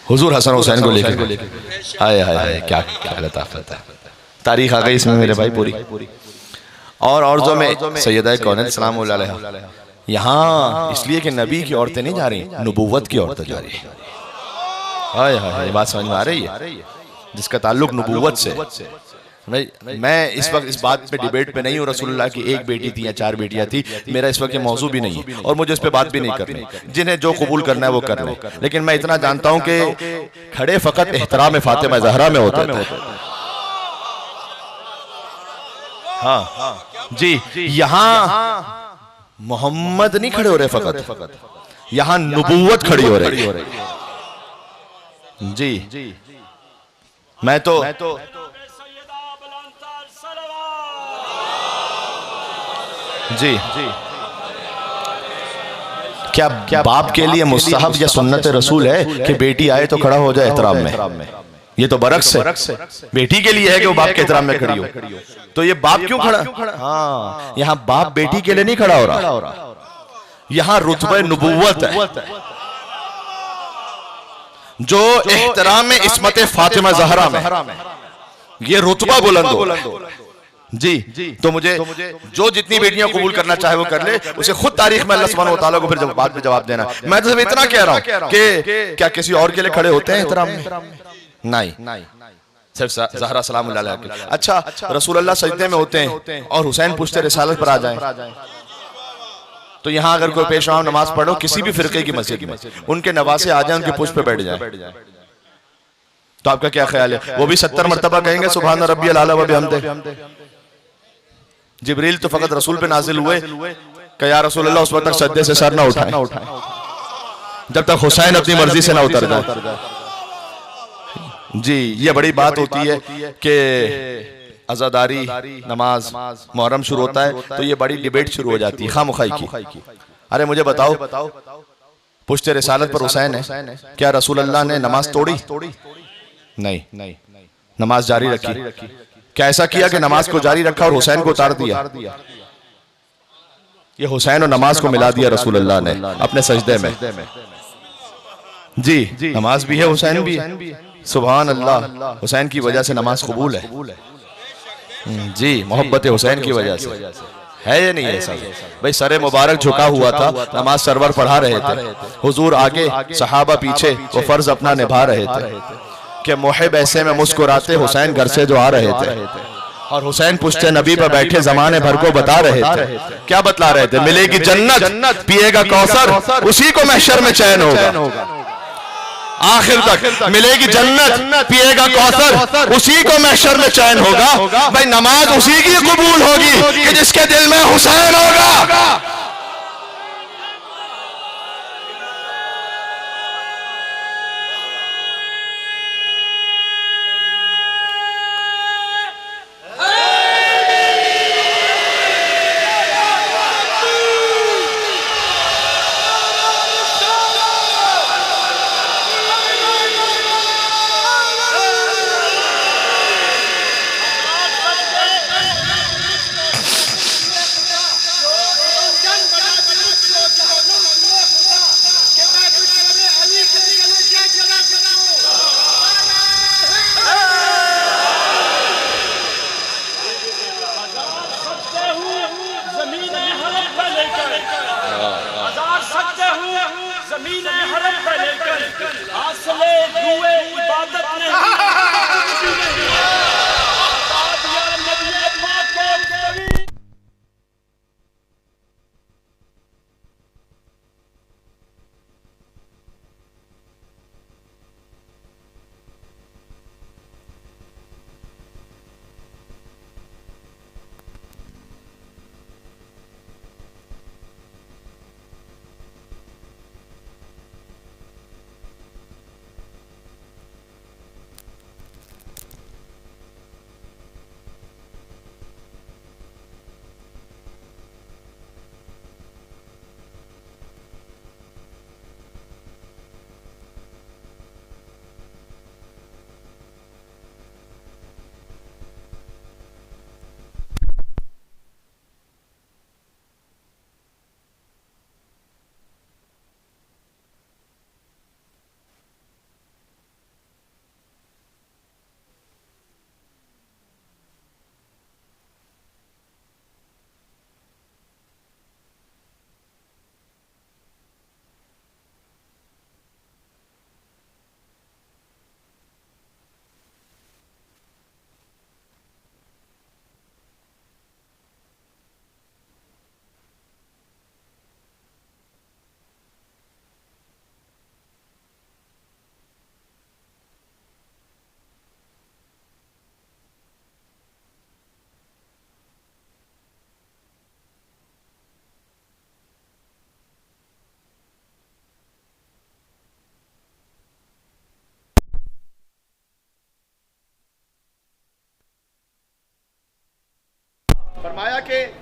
हुजूर हसन हुसैन को लेकर आए हाय क्या क्या लताफत है। तारीख आ गई इसमें मेरे भाई पूरी। और औरतों में सैयदा कौनैन सलाम अलैहा, यहाँ इसलिए कि नबी की औरतें नहीं जा रही, नबूवत की औरतें जा रही है। हाय हाय, ये बात समझ में आ रही है, जिसका ताल्लुक नबूवत से। मैं इस वक्त इस बात पे डिबेट पे नहीं हूँ रसूलुल्लाह की एक बेटी थी या 4 बेटियां थी, मेरा इस वक्त ये मौजू भी नहीं है और मुझे इस पे बात भी नहीं करनी। जिन्हें जो कबूल करना है वो कर ले, लेकिन मैं इतना जानता हूँ कि खड़े फकत एहतराम फातिमा ज़हरा में होते थे। हाँ जी, यहाँ मोहम्मद नहीं खड़े हो रहे फकत, यहाँ नबूवत खड़ी हो रही जी। मैं तो जी क्या बाप के लिए मुस्तहब या सुन्नत रसूल है कि बेटी आए तो खड़ा हो जाए एहतराम में? ये तो बरक्स है, बेटी के लिए है कि वो बाप के एहतराम में खड़ी हो। तो ये बाप क्यों खड़ा? हाँ, यहाँ बाप बेटी के लिए नहीं खड़ा हो रहा, यहाँ रुतबे नबूवत है जो एहतराम इस्मत फातिमा ज़हरा में, ये रुतबा बुलंद हो जी। तो मुझे जो जितनी बेटियां कबूल करना चाहे वो कर ले, उसे खुद तारीख में अल्लाह सुब्हानहू व तआला को फिर बाद में जवाब देना। मैं तो सिर्फ इतना कह रहा हूं कि क्या किसी और के लिए खड़े होते हैं एहतराम में? नहीं, सिर्फ ज़हरा सलाम अलैहा के। अच्छा, रसूलुल्लाह सजदे में होते हैं और हुसैन पूछते रिसालत पर आ जाए, तो यहाँ अगर कोई पेशवा नमाज पढ़ो किसी भी फिरके की मस्जिद में, उनके नवासे आ जाए, उनके पुष्प पे बैठ जाए, तो आपका क्या ख्याल है? वो भी 70 मरतबा कहेंगे सुभान रब्बियल आला व बिहम्दे। जिब्रील तो फकत रसूल पे नाजिल हुए कि या रसूलल्लाह उस वक्त तक सज्दे से सर ना उठाएं जब तक हुसैन अपनी मर्जी से ना उतर जाए जी। ये बड़ी बात होती है कि अज़ादारी नमाज मुहर्रम शुरू होता है तो ये बड़ी डिबेट शुरू हो जाती है खामखाई की। अरे मुझे बताओ, पुश्ते रिसालत पर हुसैन है, क्या रसूलल्लाह ने नमाज तोड़ी? नहीं, नमाज जारी रखी। क्या ऐसा किया कि नमाज को जारी रखा और हुसैन को उतार दिया? ये हुसैन और नमाज को मिला दिया रसूलुल्लाह ने अपने सजदे में जी। नमाज भी है, हुसैन भी है। सुभान अल्लाह, हुसैन की वजह से नमाज कबूल है जी, मोहब्बत हुसैन की वजह से है। ये नहीं ऐसा भाई, सरे मुबारक झुका हुआ था, नमाज सरवर पढ़ा रहे थे, हुजूर आगे, सहाबा पीछे, वो फर्ज अपना निभा रहे थे कि मुहिब ऐसे में मुस्कुराते हुसैन घर से जो आ रहे थे, और हुसैन पुश्ते नबी पर बैठे जमाने भर को बता रहे थे। क्या बतला रहे थे? मिलेगी जन्नत, पिएगा कौसर, उसी को महशर में चैन होगा। आखिर तक मिलेगी जन्नत, पिएगा कौसर, उसी को महशर में चैन होगा। भाई नमाज उसी की कबूल होगी कि जिसके दिल में हुसैन होगा।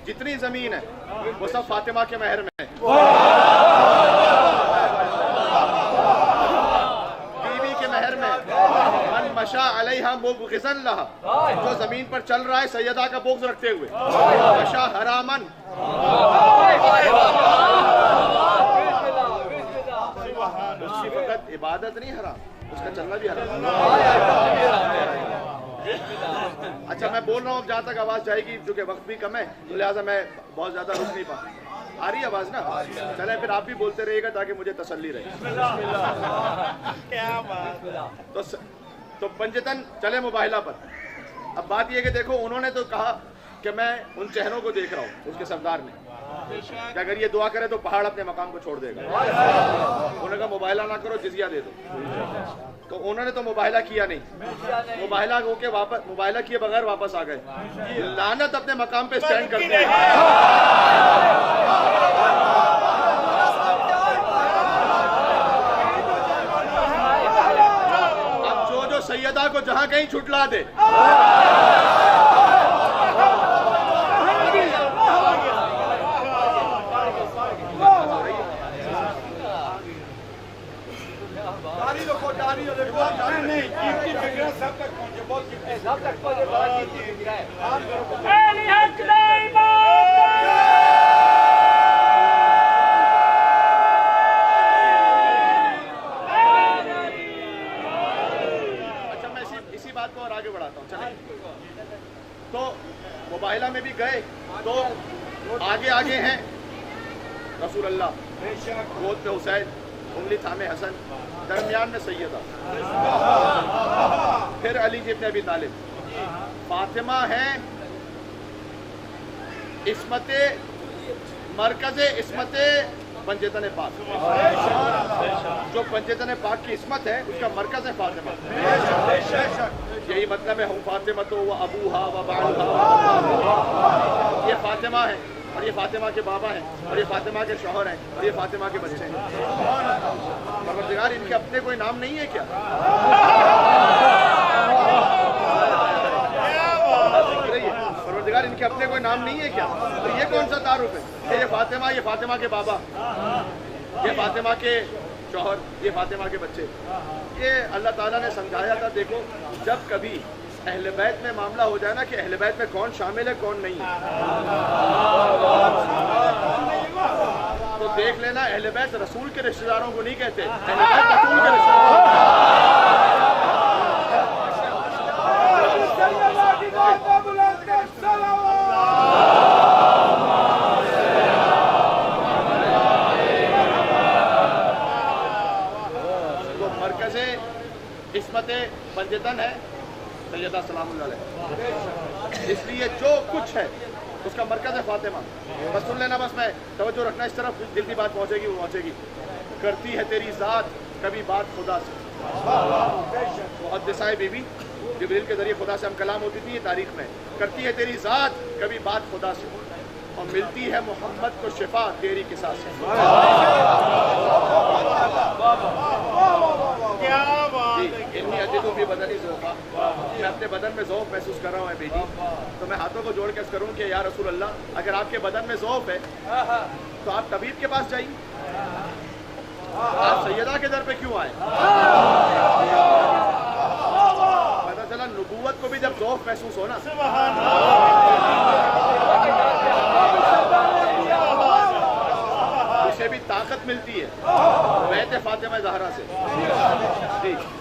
जितनी जमीन है वो सब फातिमा के महर में है। बीवी के महर में। मन मशा अलैहा मुबग़िज़न लहा, जो जमीन पर चल रहा है सैयदा का बोझ रखते हुए, मशा हरामन, उसकी फकत इबादत नहीं हराम, उसका चलना भी हराम। अच्छा मैं बोल रहा हूँ, अब जहाँ तक आवाज जाएगी, क्योंकि वक्त भी कम है तो लिहाजा मैं बहुत ज्यादा रुक नहीं पाऊँ। आ रही आवाज ना? चले फिर आप भी बोलते रहिएगा ताकि मुझे तसल्ली रहे। तो पंजतन चले मुबाहिला पर। अब बात यह कि देखो, उन्होंने तो कहा कि मैं उन चेहरों को देख रहा हूँ, उसके सरदार ने कि अगर ये दुआ करे तो पहाड़ अपने मकाम को छोड़ देगा। उन्होंने कहा मुबाहिला ना करो, जिजिया दे दो। तो उन्होंने तो मुबाहिला किया नहीं, मुबाहिला होके वापस, मुबाहिला किए बगैर वापस आ गए। लानत अपने मकाम पे स्टैंड करते हैं। अब जो सैयदा को जहां कहीं छुटला दे, तो मुबाहिला में भी गए तो आगे आगे हैं रसूल अल्लाह, गोद पे हुसैन, उंगली थामे हसन, दरमियान में सैयदा, फिर अली इब्न अबी तालिब, फातिमा है इस्मते मरकज़े इस्मते पंजतन पाक। जो पंजतन पाक की इस्मत है उसका मरकज है फातिमा। यही मतलब है, हम फातिमा तो वह अबूहा व बालहा, ये फातिमा है और ये फातिमा के बाबा हैं और ये फातिमा के शौहर हैं और ये फातिमा के बच्चे हैं। परवरदिगार इनके अपने कोई नाम नहीं है क्या? परवरदिगार इनके अपने कोई नाम नहीं है क्या? तो ये कौन सा तारुफ है? ये फातिमा के बाबा, ये फातिमा के शौहर, ये फातिमा के बच्चे। ये अल्लाह ताला ने समझाया था, देखो जब कभी अहले बैत में मामला हो जाए ना कि अहले बैत में कौन शामिल है कौन नहीं है, तो देख लेना अहले बैत रसूल के रिश्तेदारों को नहीं कहते, अहले बैत रसूल के रिश्तेदारों। तो मरकज़े इस्मते पंजतन है सैयदा सलामुल्लाह अलैहा, इसलिए जो कुछ है उसका मरकज़ है फातिमा। बस सुन लेना, बस मैं तवज्जो रखना इस तरफ, जितनी बात पहुंचेगी वो पहुंचेगी। करती है तेरी ज़ात कभी बात खुदा से, मुहद्दिसा बीबी जिब्रील के जरिए खुदा से हम कलाम होती थी, ये तारीख में। करती है तेरी ज़ात कभी बात खुदा से, और मिलती है मोहम्मद को शिफा तेरी किसा से। भी बदनी ज़ौफ़ा, मैं अपने बदन में ज़ौफ़ महसूस कर रहा हूँ बेटी, तो मैं हाथों को जोड़ के करूँ कि या रसूल अल्लाह, अगर आपके बदन में ज़ौफ़ है तो आप तबीब के पास जाइए, आप सैयदा के दर पे क्यों आए? पता चला नबूवत को भी जब ज़ौफ़ महसूस हो ना, उसे भी ताकत मिलती है बैत फातिमा ज़हरा से।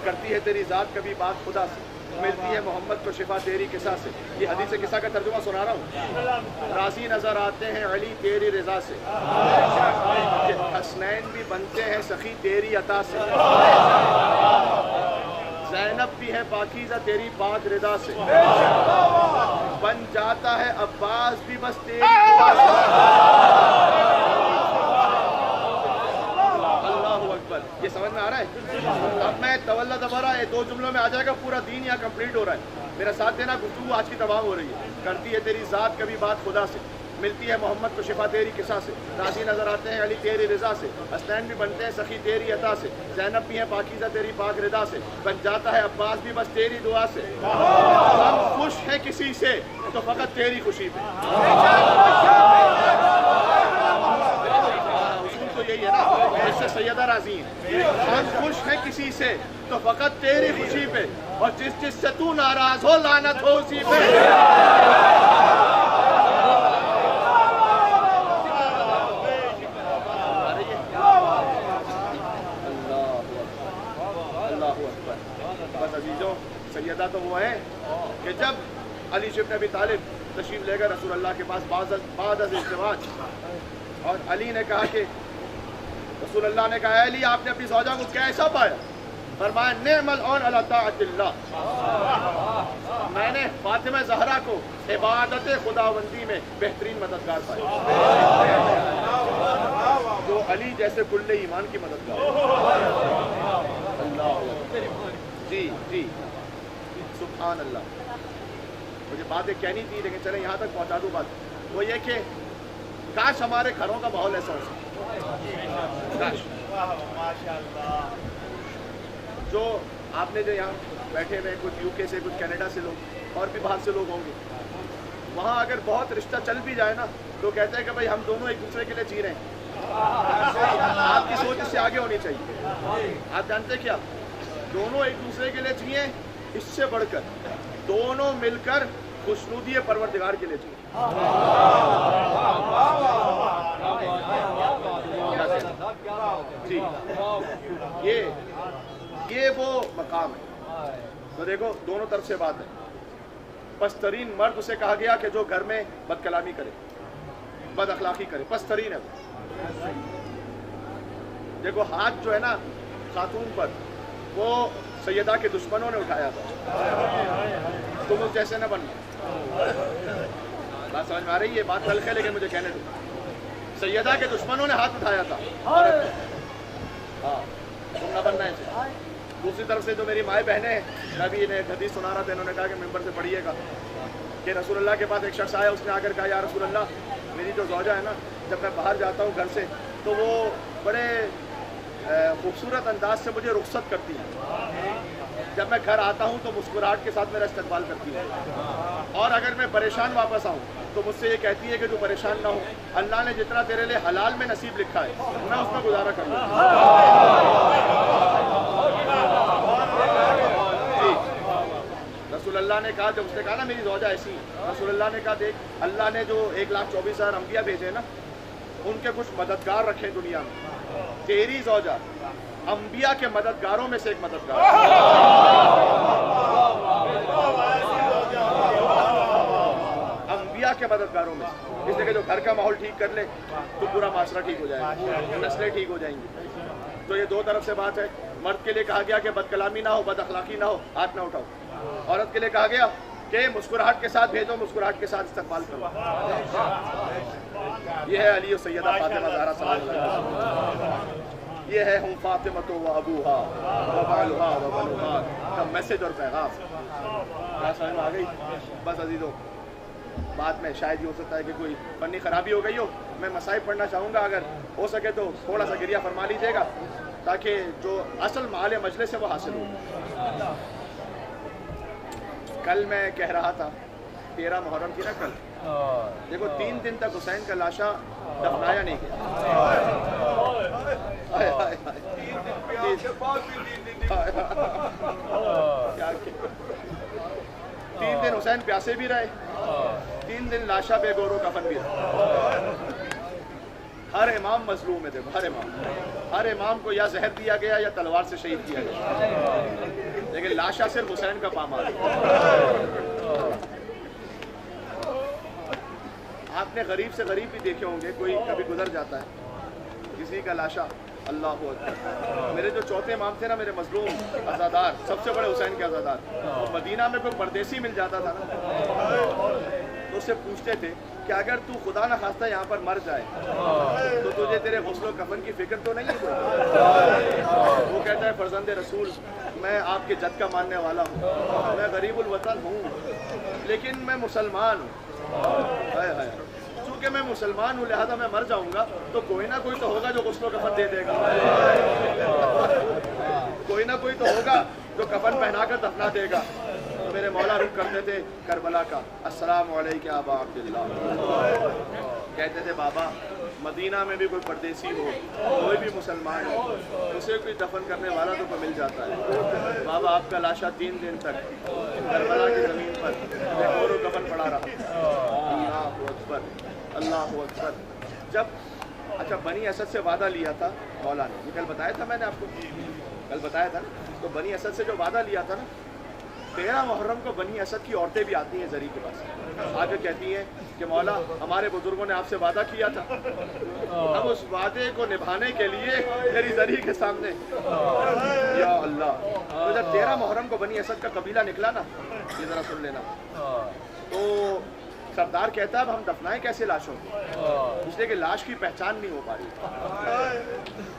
करती है तेरी ज़ात कभी बात खुदा से, मिलती है मोहम्मद को शिफा तेरी किसा से। ये हदीस किसा का तर्जुमा सुना रहा हूँ। राज़ी नजर आते हैं अली तेरी रज़ा से, हसनैन भी बनते हैं सखी तेरी अता से, ज़ैनब भी है पाकीज़ा तेरी पाक रिदा से, बन जाता है अब्बास भी बस तेरी दुआ से। ये समझ में आ रहा है? अब मैं तवल्ला दबरा है, 2 जुमलों में आ जाएगा, पूरा दीन यहाँ कंप्लीट हो रहा है। मेरा साथ देना, गुफ्तगू आज की तमाम हो रही है। करती है तेरी ज़ात कभी बात खुदा से, मिलती है मोहम्मद को शिफा तेरी किसा से, राजी नजर आते हैं अली तेरी रजा से, हसनैन भी बनते हैं सखी तेरी अता से, ज़ैनब भी है पाकीज़ा तेरी पाक रिदा से, बन जाता है अब्बास भी बस तेरी दुआ से। हम खुश हैं किसी से तो फकत तेरी खुशी पे। उसूल तो यही है ना, इससे सैयदा राजी है। हम खुश हैं किसी से तो फकत तेरी खुशी पे, और जिससे तू नाराज हो लानत हो उसी पे। बस अजीजों, सैयदा तो वो है कि जब अली इब्न अबी तालिब तशरीफ लेकर रसूल अल्लाह के पास बाद इज़्तिवाज, और अली ने कहा कि रसूल अल्लाह ने कहा अली आपने अपनी ज़ौजा को कैसा पाया? फरमाया नेमल औन अला ताअतिल्लाह, मैंने फातिमा ज़हरा को इबादत खुदावंदी में बेहतरीन मददगार पाया, जो अली जैसे कुल्ले ईमान की मददगार। जी जी सुभान अल्लाह। मुझे बातें कहनी थी लेकिन चले यहाँ तक पहुँचा दूँ बात। वो ये कि काश हमारे घरों का माहौल ऐसा हो सके, काश। जो आपने जो यहाँ बैठे हुए कुछ यूके से, कुछ कनाडा से लोग, और भी बाहर से लोग होंगे, वहाँ अगर बहुत रिश्ता चल भी जाए ना तो कहते हैं कि भाई हम दोनों एक दूसरे के लिए जी रहे हैं। आपकी सोच इससे आगे होनी चाहिए। आप जानते क्या, दोनों एक दूसरे के लिए जिए, इससे बढ़कर दोनों मिलकर खुशनुदी परवरदिगार के लिए जिए। जी ये वो मकाम है। तो देखो दोनों तरफ से बात है। पस्तरीन मर्द उसे कहा गया कि जो घर में बदकलामी करे, बद अखलाकी करे, पस्तरीन है वो। देखो हाथ जो है ना खातून पर, वो सैयदा के दुश्मनों ने उठाया था। तुम उस जैसे न बनना। बात समझ में आ रही है? बात तल्ख है लेकिन मुझे कहने दो। सैयदा के दुश्मनों ने हाथ उठाया था। हाँ, तुम न बनना है। दूसरी तरफ से जो मेरी माए बहनें हैं, नबी ने हदीस सुना रहा था, इन्होंने कहा कि मिंबर से पढ़िएगा कि रसूल अल्लाह के पास एक शख्स आया, उसने आकर कहा या रसूल अल्लाह, मेरी जो ज़ौजा है ना, जब मैं बाहर जाता हूँ घर से तो वो बड़े खूबसूरत अंदाज से मुझे रुखसत करती है। जब मैं घर आता हूँ तो मुस्कुराहट के साथ मेरा इस्तकबाल करती है, और अगर मैं परेशान वापस आऊँ तो मुझसे ये कहती है कि तू परेशान ना हो, अल्लाह ने जितना तेरे लिए हलाल में नसीब लिखा है मैं उसमें गुजारा कर लूँगा। रसूल अल्लाह ने कहा, जब उसने कहा ना मेरी ज़ौजा ऐसी, रसूल अल्लाह ने कहा देख, अल्लाह ने जो 1,24,000 अंबिया भेजे ना, उनके कुछ मददगार रखे दुनिया में, तेरी ज़ौजा अंबिया के मददगारों में से एक मददगार। अंबिया के मददगारों में, इसलिए कि जो घर का माहौल ठीक कर ले तो पूरा माशरा ठीक हो जाएगा, नस्लें ठीक हो जाएंगी। तो ये दो तरफ से बात है। मर्द के लिए कहा गया कि बदकलामी ना हो, बद अखलाकी ना हो, हाथ ना उठाओ। औरत के लिए कहा गया कि मुस्कुराहट के साथ भेजो, मुस्कुराहट के साथ इस्तकबाल करो। ये है अली और सैयदा फातिमा ज़हरा सल्लल्लाहु अलैहि वसल्लम। ये है हम फातिमा तो व अबूहा व बालुहा व बनुहा का मैसेज और पैगाम। क्या समझ में आ गई? बस अजीजों, बाद में शायद ये हो सकता है कि कोई फनी खराबी हो गई हो, मैं मसाइब पढ़ना चाहूँगा, अगर हो सके तो थोड़ा सा गिरिया फरमा लीजिएगा ताकि जो असल माल मजलिस है वो हासिल हो। कल मैं कह रहा था 13 मुहर्रम की ना, कल देखो 3 दिन तक हुसैन का लाशा दफनाया नहीं गया। 3 दिन हुसैन प्यासे भी रहे, 3 दिन लाशा बेगौरो कफन भी रहा। हर इमाम मजलूम है। देखो हर इमाम को या जहर दिया गया या तलवार से शहीद किया गया, लेकिन लाशा सिर्फ हुसैन का पामाल है। आपने गरीब से गरीब भी देखे होंगे, कोई कभी गुजर जाता है किसी का लाशा, अल्लाह हू अकबर। मेरे जो चौथे इमाम थे ना, मेरे मजलूम आज़ादार, सबसे बड़े हुसैन के आज़ादार, तो मदीना में कोई परदेसी मिल जाता था ना, तो उससे पूछते थे कि अगर तू खुदा न खास्ता यहाँ पर मर जाए तो तुझे तेरे गुस्ल कफन की फिक्र तो नहीं है? वो कहता है फर्जंद रसूल, मैं आपके जद का मानने वाला हूँ, मैं गरीबुल वतन हूँ, लेकिन मैं मुसलमान हूँ। चूँकि चूंकि मैं मुसलमान हूँ लिहाजा मैं मर जाऊंगा, तो कोई ना कोई तो होगा जो गुस्लो कफन दे देगा, कोई ना कोई तो होगा जो कफन पहना कर दफना देगा। तो मेरे मौला रुख करते थे करबला का, अस्सलामु अलैका अबा अब्दुल्लाह। कहते थे बाबा मदीना में भी कोई परदेसी हो, कोई भी मुसलमान हो, उसे कोई दफन करने वाला तो मिल जाता है। बाबा आपका लाशा 3 दिन तक करबला की ज़मीन पर बेगौर कफन पड़ा रहा। अल्लाहु अकबर, अल्लाहु अकबर। जब अच्छा बनी असद से वादा लिया था मौला ने, ये कल बताया था मैंने आपको, कल बताया था ना। तो बनी असद से जो वादा लिया था ना, 13 मुहर्रम को बनी असद की औरतें भी आती हैं जरी के पास, आगे कहती हैं कि मौला हमारे बुजुर्गों ने आपसे वादा किया था, अब उस वादे को निभाने के लिए मेरी जरी के सामने, या अल्लाह। तो जब 13 मुहर्रम को बनी असद का कबीला निकला ना, ये जरा सुन लेना, तो सरदार कहता है अब हम दफनाएं कैसे लाशों को, इसलिए कि लाश की पहचान नहीं हो पा रही।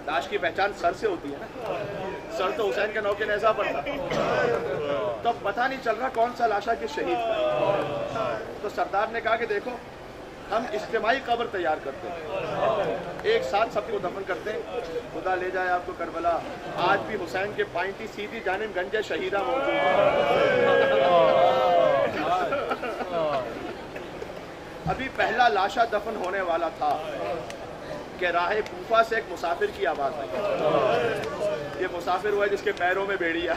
लाश की पहचान सर से होती है ना, सर तो हुसैन के नौ के नेज़ा पर था, तो पता नहीं चल रहा कौन सा लाशा के शहीद था। तो सरदार ने कहा कि देखो हम इज्तिमाई कब्र तैयार करते हैं, एक साथ सबको दफन करते हैं, खुदा ले जाए आपको करबला। आज भी हुसैन के पाइंटी सीधी जानिब गंजे शहीदा मौजूद है। अभी पहला लाशा दफन होने वाला था कि राह कूफा से एक मुसाफिर की आवाज़ आई। ये मुसाफिर हुआ जिसके पैरों में बेड़िया,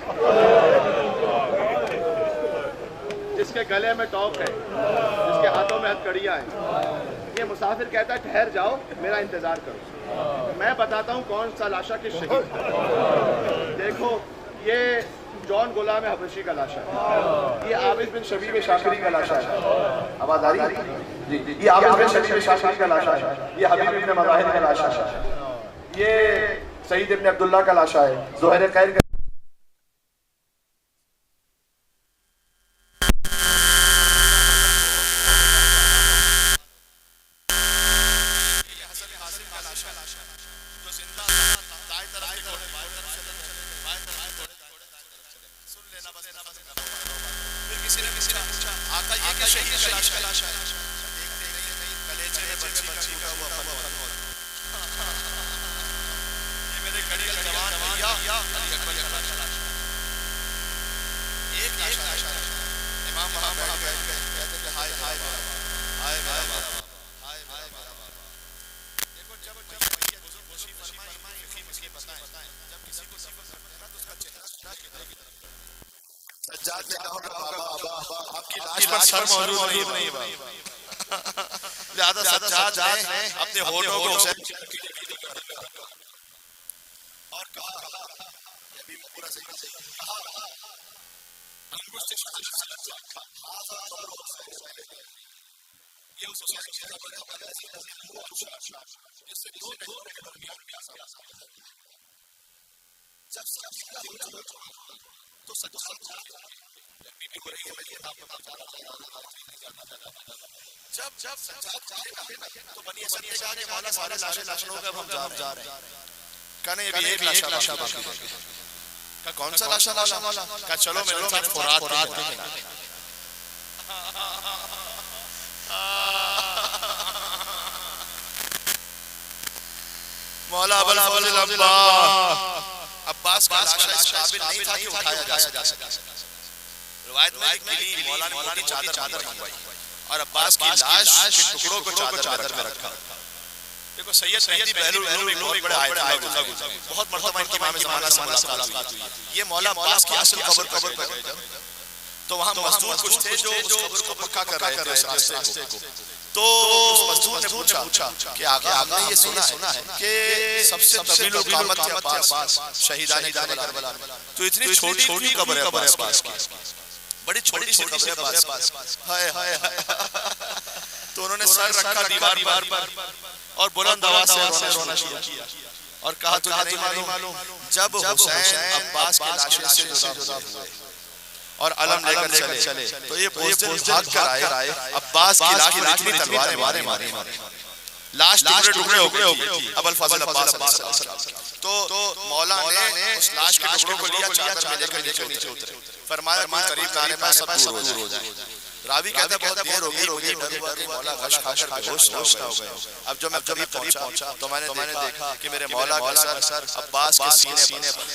जिसके गले में टॉक है, जिसके हाथों में हथकड़ियाँ हैं। ये मुसाफिर कहता है ठहर जाओ, मेरा इंतज़ार करो, मैं बताता हूँ कौन सा लाशा के शहीद। देखो ये जॉन गुलाम हबशी का लाशा है, ये आबिद बिन शबीब शाकिरी का लाशा है, आवाज़ आ रही जी, ये आबिद बिन शबीब शाकिरी का लाशा है, ये हबीब इब्न मज़ाहिर का लाशा है, ये सईद इब्न अब्दुल्लाह का लाशा है, ज़ुहैर खैर का। सर मौजूद नहीं है, लिहाजा सज्जाद ने अपने होठों को और कहा, ये भी पूरा सही कहा, अंगुष्ठ से ये उस जिससे दो के दरमियान जब तो सज्जाद हो रही है, जब सज्जाद तो बनी असद ने कहा कि मौला सारे लाशें हो गए, अब हम जा रहे हैं। कहने ये भी एक लाशा बाकी है। का कौन सा लाशा मौला? का चलो मेरे साथ फुरात के किनारे। मौला अबुल फजल अब्बास का लाशा इस काबिल नहीं था कि उठाया जा सके। रिवायत में लिखी मौला ने मोटी चादर मंगवाई और अब्बास की लाश के टुकड़ों को चादर में रखा। देखो सैयद मेहदी बहलूल बहुत बड़े आयतुल्लाह गुजरे, बहुत मर्तबा इनकी इमाम ज़माना से मुलाकात हुई। ये मौला अब्बास की असल कब्र पर गए जब, तो वहां मजदूर कुछ थे जो उस कब्र को पक्का कर रहे थे उस रास्ते को। तो उस मजदूर ने पूछा कि आगे आपने ये सुना है कि सबसे तवील क़यामत के अब्बास शहीदाने करबला में, तो इतनी छोटी कब्र है अब्बास की, बड़ी छोटी सी कब्र है अब्बास। हाय हाय तो उन्होंने सर रखा दीवार पर और बुलंद आवाज से रोना शुरू किया और कहा तुझे नहीं मालूम, जब हुसैन अब्बास के लाशों से जुदा हुए और अलम लेकर चले तो ये बुज़दिल भाग कर आए, अब्बास की लाश पर इतनी तलवारें मारी, लाश टुकड़े हो गई अबुल फजल अब्बास। तो मौला ने उस लाश के टुकड़ों को लिया, चादर में लेकर नीचे उतरे, फरमाया कोई करीब आने पर सब दूर हो जाए। रावी कहता बहुत देर हो गई, मुझे डर हुआ कि मौला गश खाकर बेहोश ना हो गए। अब जब मैं करीब पहुंचा तो मैंने देखा कि मेरे मौला का सर अब्बास के सीने पर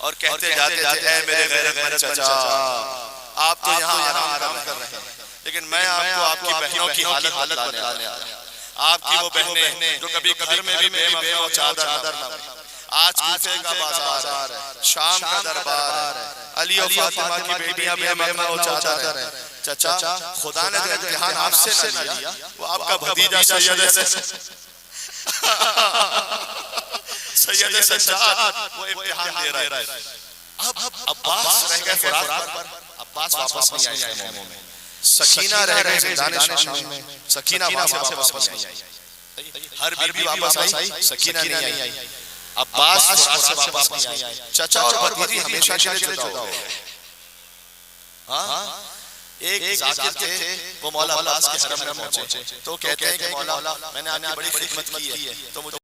और कहते जाते जाते ऐ मेरे गैरतमंद चाचा, आप तो यहाँ आराम कर रहे हैं, लेकिन मैं आपको आपकी बहनों की हालत बताने आया। आपकी वो बहनें जो कभी घर में भी बेमौत चादर न, आज कूफे का बाजार है, शाम का दरबार है, अली और फातिमा की बेटियां बेमौत चादर है। चाचा, खुदा ने जो इम्तिहान आपसे न लिया, वो आपका भतीजा सैयद सज्जाद वो इम्तिहान दे रहा है। अब अब्बास रह गए फुरात पर, अब्बास वापस नहीं आए खेमों में, सकीना रह गए मैदान शाम में, सकीना वापस नहीं आई। हर बीबी वापस आई, सकीना नहीं आई। अब्बास फुरात से वापस नहीं आए। चाचा और भतीजी हमेशा के लिए जुदा हो गए। हाँ, एक जाकिर थे, वो मौला अब्बास के हरम में पहुंचे तो कहते हैं कि मौला मैंने आपकी बड़ी खिदमत की है, तो मुझे